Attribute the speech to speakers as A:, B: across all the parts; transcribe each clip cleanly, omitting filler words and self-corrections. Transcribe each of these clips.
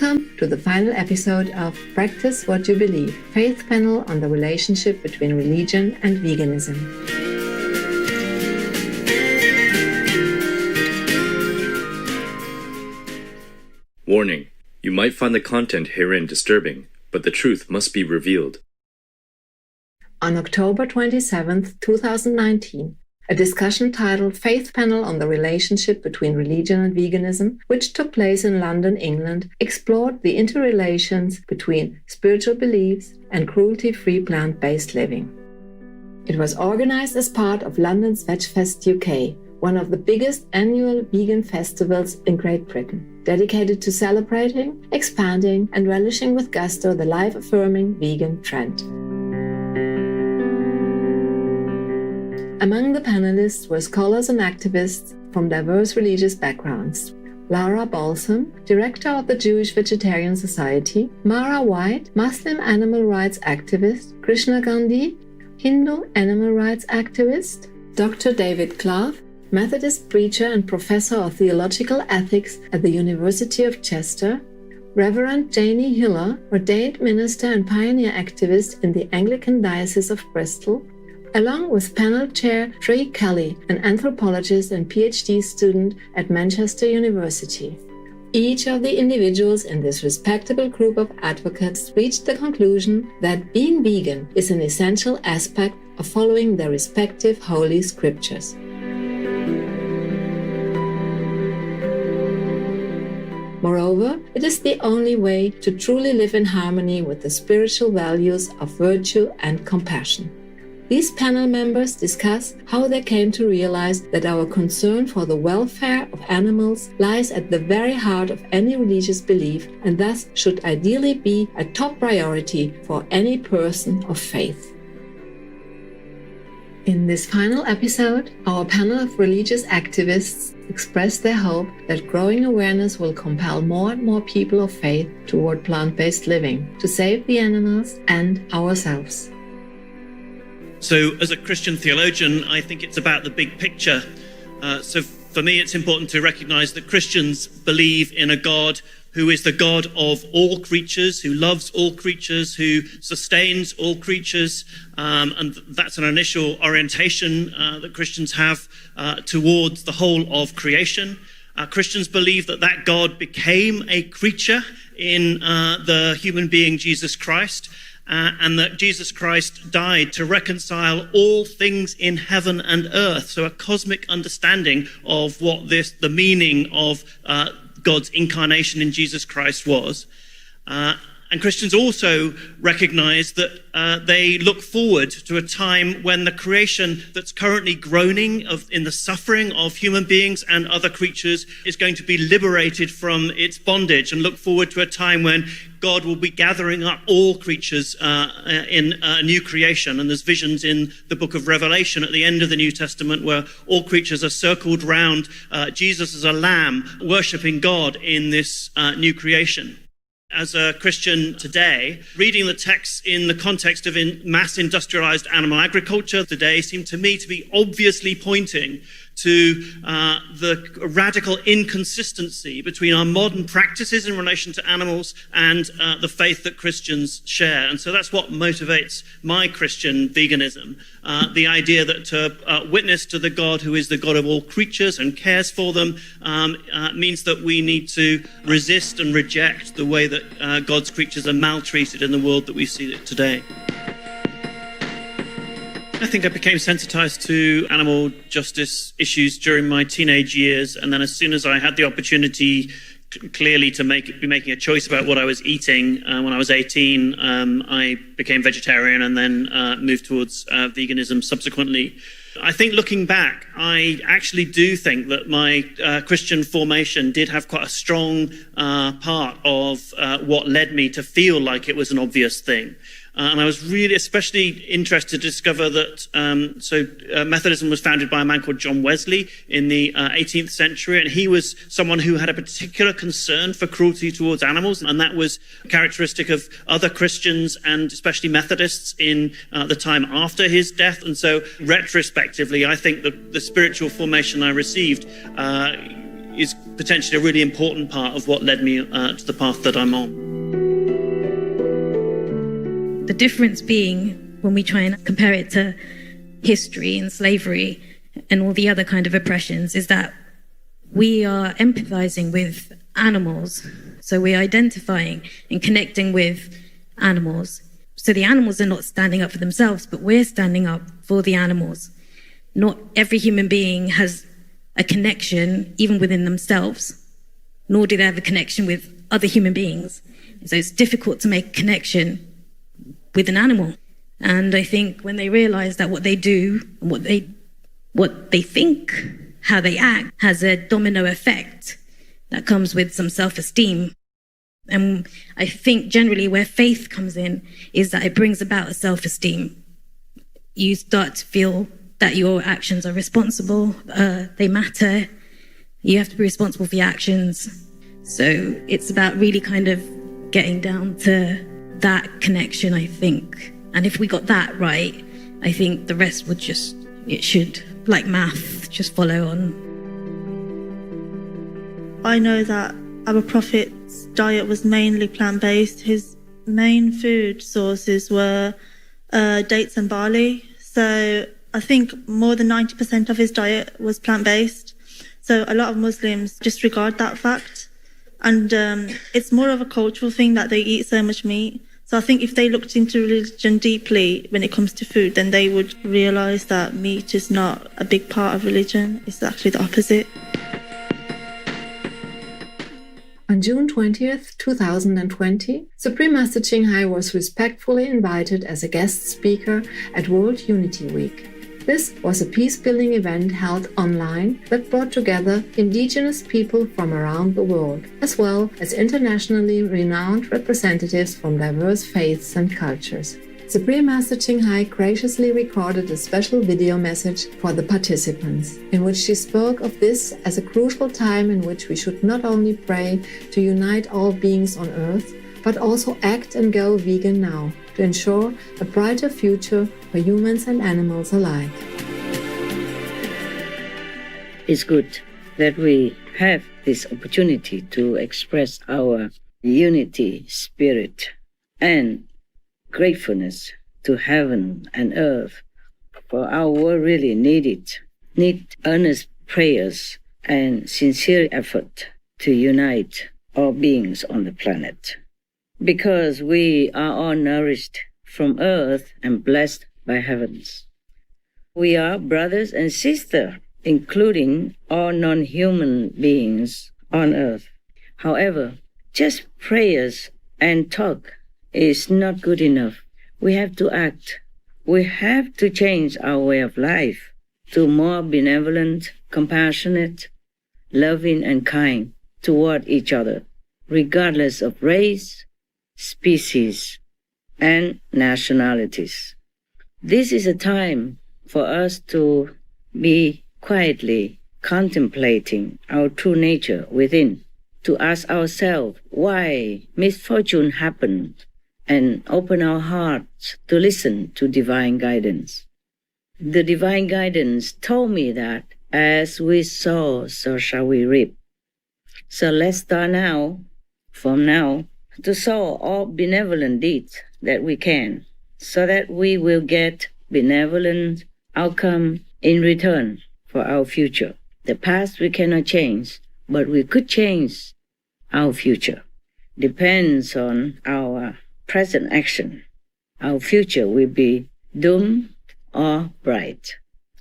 A: Welcome to the final episode of Practice What You Believe, Faith Panel on the relationship between religion and veganism.
B: Warning: you might find the content herein disturbing, but the truth must be revealed.
A: On October 27, 2019, a discussion titled Faith Panel on the Relationship Between Religion and Veganism, which took place in London, England, explored the interrelations between spiritual beliefs and cruelty-free plant-based living. It was organized as part of London's VegFest UK, one of the biggest annual vegan festivals in Great Britain, dedicated to celebrating, expanding, and relishing with gusto the life-affirming vegan trend. Among the panelists were scholars and activists from diverse religious backgrounds. Lara Balsam, director of the Jewish Vegetarian Society, Mara White, Muslim animal rights activist, Krishna Gandhi, Hindu animal rights activist, Dr. David Clough, Methodist preacher and professor of theological ethics at the University of Chester, Reverend Janie Hiller, ordained minister and pioneer activist in the Anglican Diocese of Bristol, along with panel chair Trey Kelly, an anthropologist and PhD student at Manchester University. Each of the individuals in this respectable group of advocates reached the conclusion that being vegan is an essential aspect of following their respective holy scriptures. Moreover, it is the only way to truly live in harmony with the spiritual values of virtue and compassion. These panel members discuss how they came to realize that our concern for the welfare of animals lies at the very heart of any religious belief and thus should ideally be a top priority for any person of faith. In this final episode, our panel of religious activists expressed their hope that growing awareness will compel more and more people of faith toward plant-based living to save the animals and ourselves.
C: So as a Christian theologian, I think it's about the big picture. So for me, it's important to recognize that Christians believe in a God who is the God of all creatures, who loves all creatures, who sustains all creatures. And that's an initial orientation that Christians have towards the whole of creation. Christians believe that that God became a creature in the human being Jesus Christ. And that Jesus Christ died to reconcile all things in heaven and earth. So a cosmic understanding of what the meaning of God's incarnation in Jesus Christ was. And Christians also recognize that they look forward to a time when the creation that's currently groaning in the suffering of human beings and other creatures is going to be liberated from its bondage, and look forward to a time when God will be gathering up all creatures in a new creation. And there's visions in the book of Revelation at the end of the New Testament where all creatures are circled round Jesus as a lamb, worshiping God in this new creation. As a Christian today, reading the texts in the context of mass industrialized animal agriculture today seem to me to be obviously pointing to the radical inconsistency between our modern practices in relation to animals and the faith that Christians share. And so that's what motivates my Christian veganism. The idea that to witness to the God who is the God of all creatures and cares for them means that we need to resist and reject the way that God's creatures are maltreated in the world that we see today. I think I became sensitized to animal justice issues during my teenage years, and then as soon as I had the opportunity clearly to be making a choice about what I was eating when I was 18, I became vegetarian and then moved towards veganism subsequently. I think looking back, I actually do think that my Christian formation did have quite a strong part of what led me to feel like it was an obvious thing. And I was really especially interested to discover that Methodism was founded by a man called John Wesley in the 18th century, and he was someone who had a particular concern for cruelty towards animals, and that was characteristic of other Christians and especially Methodists in the time after his death. And so retrospectively, I think the spiritual formation I received is potentially a really important part of what led me to the path that I'm on.
D: The difference being, when we try and compare it to history and slavery and all the other kind of oppressions, is that we are empathizing with animals. So we're identifying and connecting with animals. So the animals are not standing up for themselves, but we're standing up for the animals. Not every human being has a connection, even within themselves, nor do they have a connection with other human beings. So it's difficult to make a connection with an animal. And I think when they realize that what they do, what they think, how they act, has a domino effect that comes with some self-esteem. And I think generally where faith comes in is that it brings about a self-esteem. You start to feel that your actions are responsible, they matter. You have to be responsible for your actions. So it's about really kind of getting down to that connection, I think. And if we got that right, I think the rest would it should, like math, just follow on.
E: I know that our prophet's diet was mainly plant-based. His main food sources were dates and barley. So I think more than 90% of his diet was plant-based. So a lot of Muslims disregard that fact. And it's more of a cultural thing that they eat so much meat. So I think if they looked into religion deeply when it comes to food, then they would realise that meat is not a big part of religion. It's actually the opposite.
A: On June 20th, 2020, Supreme Master Ching Hai was respectfully invited as a guest speaker at World Unity Week. This was a peace-building event held online that brought together indigenous people from around the world, as well as internationally renowned representatives from diverse faiths and cultures. Supreme Master Ching Hai graciously recorded a special video message for the participants, in which she spoke of this as a crucial time in which we should not only pray to unite all beings on earth, but also act and go vegan now to ensure a brighter future for humans and animals alike.
F: It's good that we have this opportunity to express our unity spirit and gratefulness to heaven and earth, for our world really need earnest prayers and sincere effort to unite all beings on the planet. Because we are all nourished from earth and blessed by heavens. We are brothers and sisters, including all non-human beings on earth. However, just prayers and talk is not good enough. We have to act. We have to change our way of life to more benevolent, compassionate, loving and kind toward each other, regardless of race, species, and nationalities. This is a time for us to be quietly contemplating our true nature within, to ask ourselves why misfortune happened, and open our hearts to listen to divine guidance. The divine guidance told me that as we sow, so shall we reap. So let's start now, from now, to sow all benevolent deeds that we can, so that we will get benevolent outcome in return for our future. The past we cannot change, but we could change our future. Depends on our present action. Our future will be doomed or bright.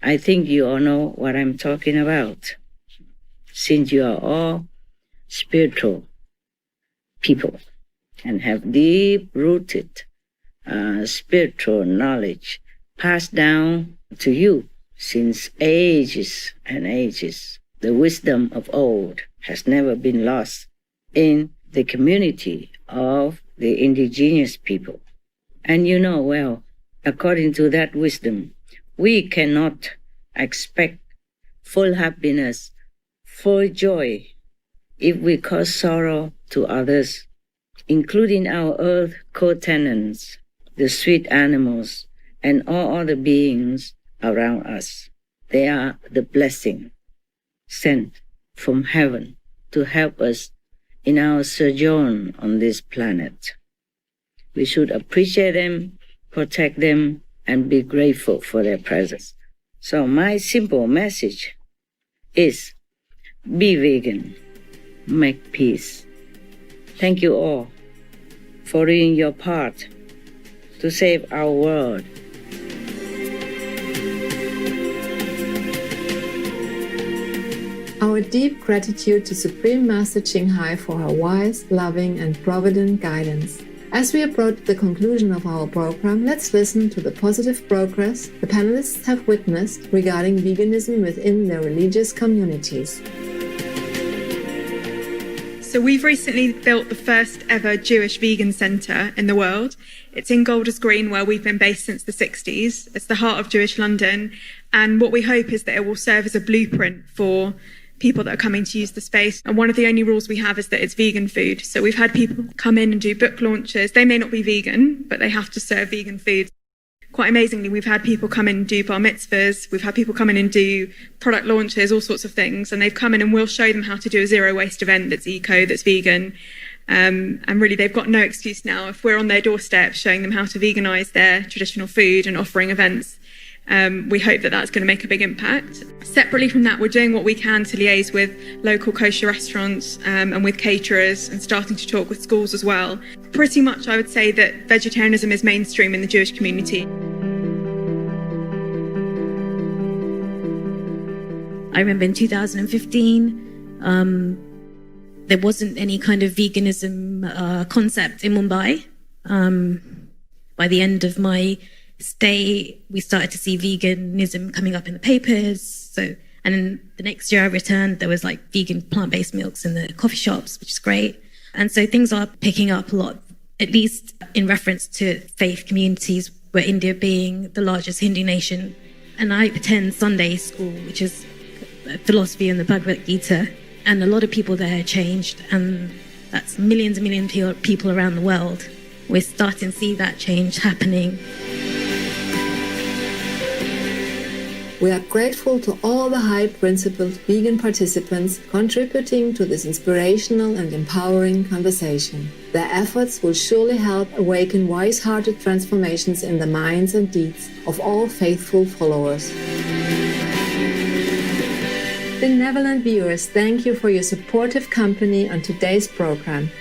F: I think you all know what I'm talking about, since you are all spiritual people and have deep-rooted spiritual knowledge passed down to you since ages and ages. The wisdom of old has never been lost in the community of the indigenous people. And you know well, according to that wisdom, we cannot expect full happiness, full joy, if we cause sorrow to others, including our earth co-tenants, the sweet animals, and all other beings around us. They are the blessing sent from heaven to help us in our sojourn on this planet. We should appreciate them, protect them, and be grateful for their presence. So my simple message is be vegan, make peace. Thank you all for doing your part to save our world.
A: Our deep gratitude to Supreme Master Ching Hai for her wise, loving, and provident guidance. As we approach the conclusion of our program, let's listen to the positive progress the panelists have witnessed regarding veganism within their religious communities.
G: So we've recently built the first ever Jewish vegan centre in the world. It's in Golders Green, where we've been based since the 60s. It's the heart of Jewish London. And what we hope is that it will serve as a blueprint for people that are coming to use the space. And one of the only rules we have is that it's vegan food. So we've had people come in and do book launches. They may not be vegan, but they have to serve vegan food. Quite amazingly, we've had people come in and do bar mitzvahs. We've had people come in and do product launches, all sorts of things. And they've come in and we'll show them how to do a zero waste event that's eco, that's vegan. And really, they've got no excuse now. If we're on their doorstep showing them how to veganize their traditional food and offering events, we hope that that's going to make a big impact. Separately from that, we're doing what we can to liaise with local kosher restaurants and with caterers, and starting to talk with schools as well. Pretty much, I would say that vegetarianism is mainstream in the Jewish community.
D: I remember in 2015, there wasn't any kind of veganism concept in Mumbai. By the end of my stay, we started to see veganism coming up in the papers. And then the next year I returned, there was like vegan plant-based milks in the coffee shops, which is great. And so things are picking up a lot, at least in reference to faith communities, where India being the largest Hindu nation. And I attend Sunday school, which is philosophy and the Bhagavad Gita. And a lot of people there changed, and that's millions and millions of people around the world. We're starting to see that change happening.
A: We are grateful to all the high-principled vegan participants contributing to this inspirational and empowering conversation. Their efforts will surely help awaken wise-hearted transformations in the minds and deeds of all faithful followers. Benevolent viewers, thank you for your supportive company on today's program.